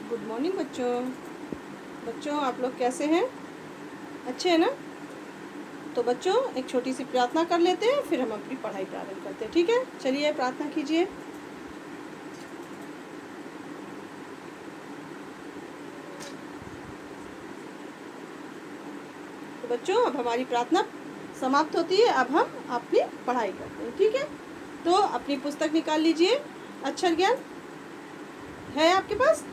Good morning बच्चों। बच्चों आप लोग कैसे हैं? अच्छे हैं ना? तो बच्चों एक छोटी सी प्रार्थना कर लेते हैं, फिर हम अपनी पढ़ाई प्रारंभ करते हैं। ठीक है, चलिए प्रार्थना कीजिए। तो बच्चों अब हमारी प्रार्थना समाप्त होती है। अब हम अपनी पढ़ाई करते हैं। ठीक है, तो अपनी पुस्तक निकाल लीजिए। अक्षर ज्ञान है आपके पास,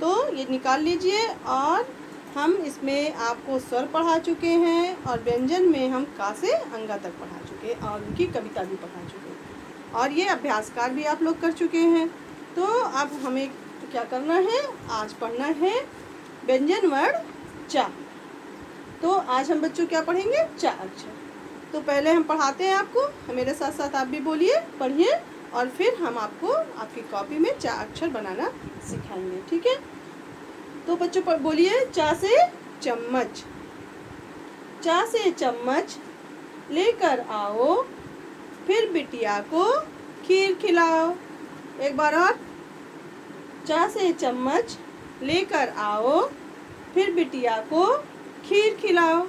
तो ये निकाल लीजिए। और हम इसमें आपको स्वर पढ़ा चुके हैं और व्यंजन में हम का से अंगा तक पढ़ा चुके हैं और उनकी कविता भी पढ़ा चुके हैं और ये अभ्यासकार भी आप लोग कर चुके हैं। तो अब हमें क्या करना है, आज पढ़ना है व्यंजन वर्ण चा। तो आज हम बच्चों क्या पढ़ेंगे? चा अक्षर। तो पहले हम पढ़ाते हैं आपको, मेरे साथ साथ आप भी बोलिए, पढ़िए और फिर हम आपको आपकी कॉपी में चा अक्षर बनाना सिखाएंगे। ठीक है, तो बच्चों बोलिए, चा से चम्मच। चा से चम्मच लेकर आओ, फिर बिटिया को खीर खिलाओ। एक बार और, चा से चम्मच लेकर आओ, फिर बिटिया को खीर खिलाओ।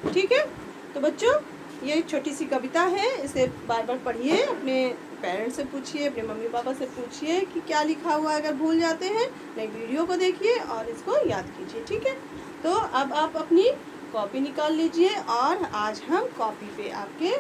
ठीक है, तो बच्चों ये एक छोटी सी कविता है, इसे बार बार पढ़िए, अपने पेरेंट्स से पूछिए, अपने मम्मी पापा से पूछिए कि क्या लिखा हुआ है। अगर भूल जाते हैं नई वीडियो को देखिए और इसको याद कीजिए। ठीक है, तो अब आप अपनी कॉपी निकाल लीजिए और आज हम कॉपी पे आपके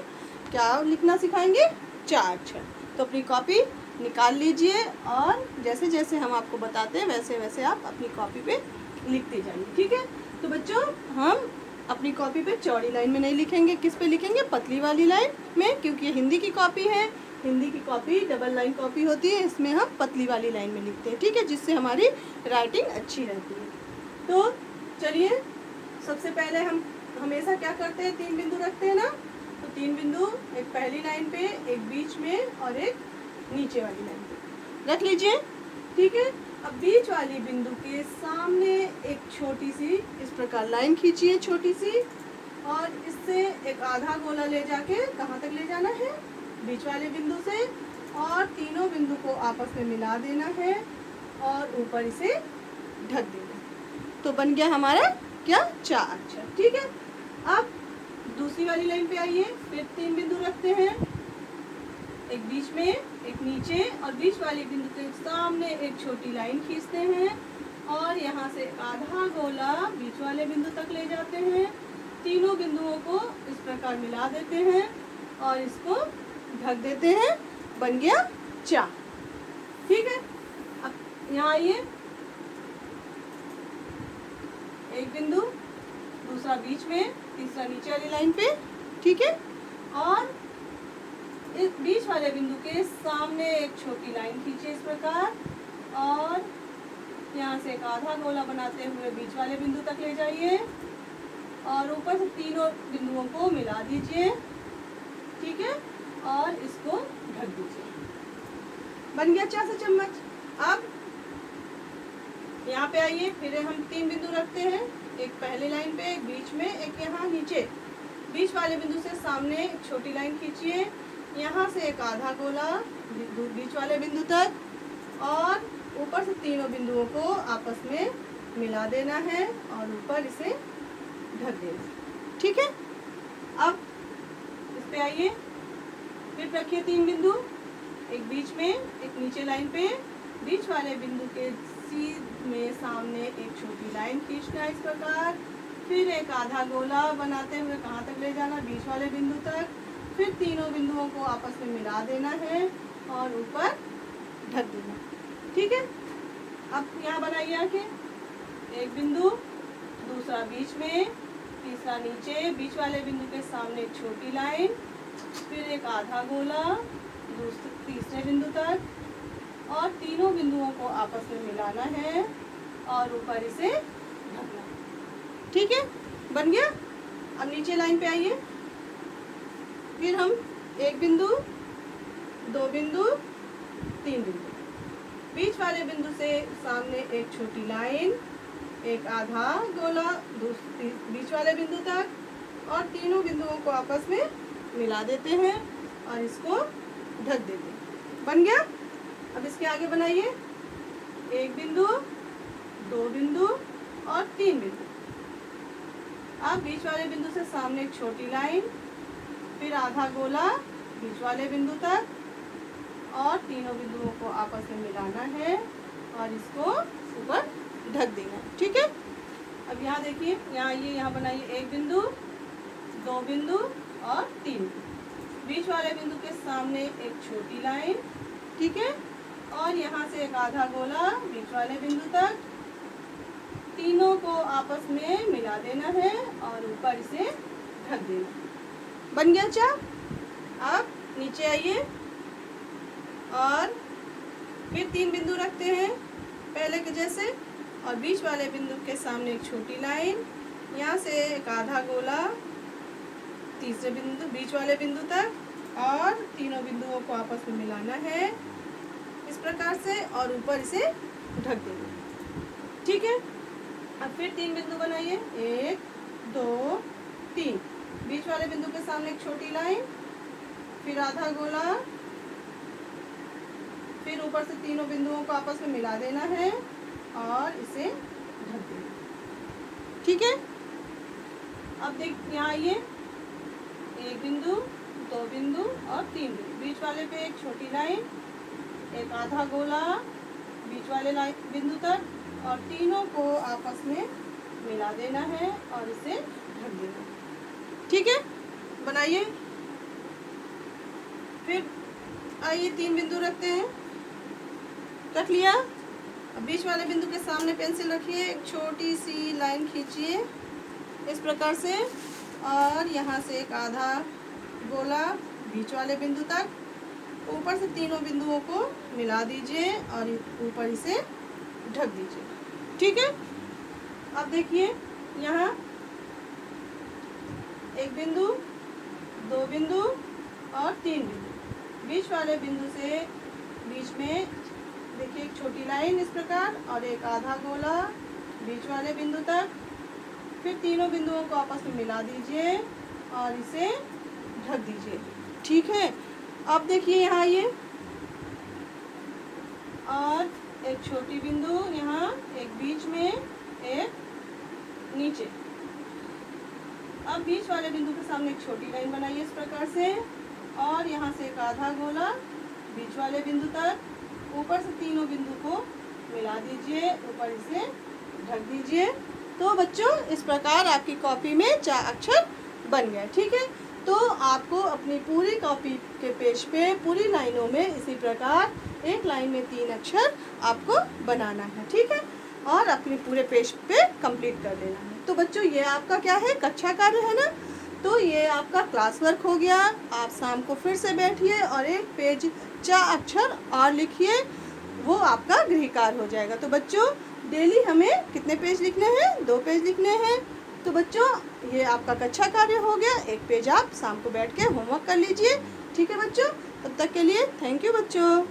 क्या लिखना सिखाएंगे? चा अक्षर। तो अपनी कॉपी निकाल लीजिए और जैसे जैसे हम आपको बताते हैं वैसे वैसे आप अपनी कॉपी पे लिखते जाइए। ठीक है, तो बच्चों हम अपनी कॉपी पे चौड़ी लाइन में नहीं लिखेंगे। किस पे लिखेंगे? पतली वाली लाइन में, क्योंकि ये हिंदी की कॉपी है। हिंदी की कॉपी डबल लाइन कॉपी होती है, इसमें हम पतली वाली लाइन में लिखते हैं। ठीक है, जिससे हमारी राइटिंग अच्छी रहती है। तो चलिए, सबसे पहले हम हमेशा क्या करते हैं, 3 बिंदु रखते हैं ना। तो 3 बिंदु, एक पहली लाइन पे, एक बीच में और एक नीचे वाली लाइन पे रख लीजिए। ठीक है, अब बीच वाली बिंदु के सामने एक छोटी सी इस प्रकार लाइन खींचिए, छोटी सी, और इससे एक आधा गोला ले जाके कहाँ तक ले जाना है? बीच वाले बिंदु से, और तीनों बिंदु को आपस में मिला देना है और ऊपर इसे ढक देना। तो बन गया हमारा क्या? चा अक्षर। ठीक है, अब दूसरी वाली लाइन पे आइए, फिर 3 बिंदु रखते हैं, एक बीच में, एक नीचे, और बीच वाले बिंदु के सामने एक छोटी लाइन खींचते हैं और यहाँ से आधा गोला बीच वाले बिंदु तक ले जाते हैं। तीनों बिंदुओं को इस प्रकार मिला देते हैं और इसको ढक देते हैं। बन गया चा। ठीक है, अब यहाँ आइए, एक बिंदु, दूसरा बीच में, तीसरा नीचे वाली लाइन पे। ठीक है, और इस बीच वाले बिंदु के सामने एक छोटी लाइन खींचिए इस प्रकार और यहाँ से एक आधा गोला बनाते हुए बीच वाले बिंदु तक ले जाइए और ऊपर से तीनों बिंदुओं को मिला दीजिए। ठीक है, और इसको ढक दीजिए। बन गया चा से चम्मच। अब यहाँ पे आइए, फिर हम 3 बिंदु रखते हैं, एक पहले लाइन पे, एक बीच में, एक यहाँ नीचे। बीच वाले बिंदु से सामने एक छोटी लाइन खींचिए, यहाँ से एक आधा गोला बीच वाले बिंदु तक और ऊपर से तीनों बिंदुओं को आपस में मिला देना है और ऊपर इसे ढक देना। ठीक है, अब इस पे आइए, फिर रखिए 3 बिंदु, एक बीच में, एक नीचे लाइन पे। बीच वाले बिंदु के सीध में सामने एक छोटी लाइन खींचना है इस प्रकार, फिर एक आधा गोला बनाते हुए कहाँ तक ले जाना? बीच वाले बिंदु तक। फिर तीनों बिंदुओं को आपस में मिला देना है और ऊपर ढक देना। ठीक है, अब यहाँ बनाइए आके, एक बिंदु, दूसरा बीच में, तीसरा नीचे, बीच वाले बिंदु के सामने एक छोटी लाइन, फिर एक आधा गोला तीसरे बिंदु तक और तीनों बिंदुओं को आपस में मिलाना है और ऊपर इसे ढकना। ठीक है, बन गया। अब नीचे लाइन पे आइए, फिर हम एक बिंदु, 2 बिंदु, 3 बिंदु, बीच वाले बिंदु से सामने एक छोटी लाइन, एक आधा गोला बीच वाले बिंदु तक और तीनों बिंदुओं को आपस में मिला देते हैं और इसको ढक देते हैं। बन गया। अब इसके आगे बनाइए, एक बिंदु, बिंदु और 3 बिंदु। अब बीच वाले बिंदु से सामने एक छोटी लाइन, फिर आधा गोला बीच वाले बिंदु तक, और तीनों बिंदुओं को आपस में मिलाना है और इसको ऊपर ढक देना है। ठीक है। अब यहाँ देखिए, यहाँ आइए, यहाँ बनाइए 1 बिंदु, 2 बिंदु और 3 बिंदु। बीच वाले बिंदु के सामने एक छोटी लाइन, ठीक है, और यहाँ से एक आधा गोला बीच वाले बिंदु तक, तीनों को आपस में मिला देना है और ऊपर इसे ढक देना। बन गया चाप। अब नीचे आइए और फिर 3 बिंदु रखते हैं पहले के जैसे, और बीच वाले बिंदु के सामने एक छोटी लाइन, यहाँ से एक आधा गोला तीसरे बिंदु बीच वाले बिंदु तक, और तीनों बिंदुओं को आपस में मिलाना है इस प्रकार से और ऊपर इसे ढक देना। ठीक है। अब फिर 3 बिंदु बनाइए, 1 2 3। बीच वाले बिंदु के सामने एक छोटी लाइन, फिर आधा गोला, फिर ऊपर से तीनों बिंदुओं को आपस में मिला देना है और इसे ढक देना। ठीक है। अब देख, यहाँ आइए, 1 बिंदु, 2 बिंदु और 3 बिंदु। बीच वाले पे एक छोटी लाइन, एक आधा गोला बीच वाले लाइन बिंदु तक, और तीनों को आपस में मिला देना है और इसे ढक देना। ठीक है। बनाइए। फिर आइए 3 बिंदु रखते हैं। रख लिया। अब बीच वाले बिंदु के सामने पेंसिल रखिए, एक छोटी सी लाइन खींचिए इस प्रकार से, और यहाँ से एक आधा गोला बीच वाले बिंदु तक, ऊपर से तीनों बिंदुओं को मिला दीजिए और ऊपर इसे ढक दीजिए। ठीक है। अब देखिए, यहाँ 1 बिंदु, 2 बिंदु और 3 बिंदु। बीच वाले बिंदु से बीच में देखिए एक छोटी लाइन इस प्रकार, और एक आधा गोला बीच वाले बिंदु तक, फिर तीनों बिंदुओं को आपस में मिला दीजिए और इसे ढक दीजिए। ठीक है। अब देखिए, यहाँ आइए, और एक छोटी बिंदु यहाँ, एक बीच में, एक नीचे। अब बीच वाले बिंदु के सामने एक छोटी लाइन बनाइए इस प्रकार से, और यहाँ से एक आधा गोला बीच वाले बिंदु तक, ऊपर से तीनों बिंदु को मिला दीजिए, ऊपर इसे ढक दीजिए। तो बच्चों, इस प्रकार आपकी कॉपी में 4 अक्षर बन गए। ठीक है। तो आपको अपनी पूरी कॉपी के पेज पे पूरी लाइनों में इसी प्रकार एक लाइन में 3 अक्षर आपको बनाना है। ठीक है। और अपने पूरे पेज पे कंप्लीट कर देना है। तो बच्चों, ये आपका क्या है, कक्षा कार्य है ना। तो ये आपका क्लास वर्क हो गया। आप शाम को फिर से बैठिए और एक पेज 4 अक्षर और लिखिए, वो आपका गृह कार्य हो जाएगा। तो बच्चों, डेली हमें कितने पेज लिखने हैं, 2 पेज लिखने हैं। तो बच्चों, ये आपका कक्षा कार्य हो गया। एक पेज आप शाम को बैठ के होमवर्क कर लीजिए। ठीक है बच्चों। तब तक के लिए थैंक यू बच्चों।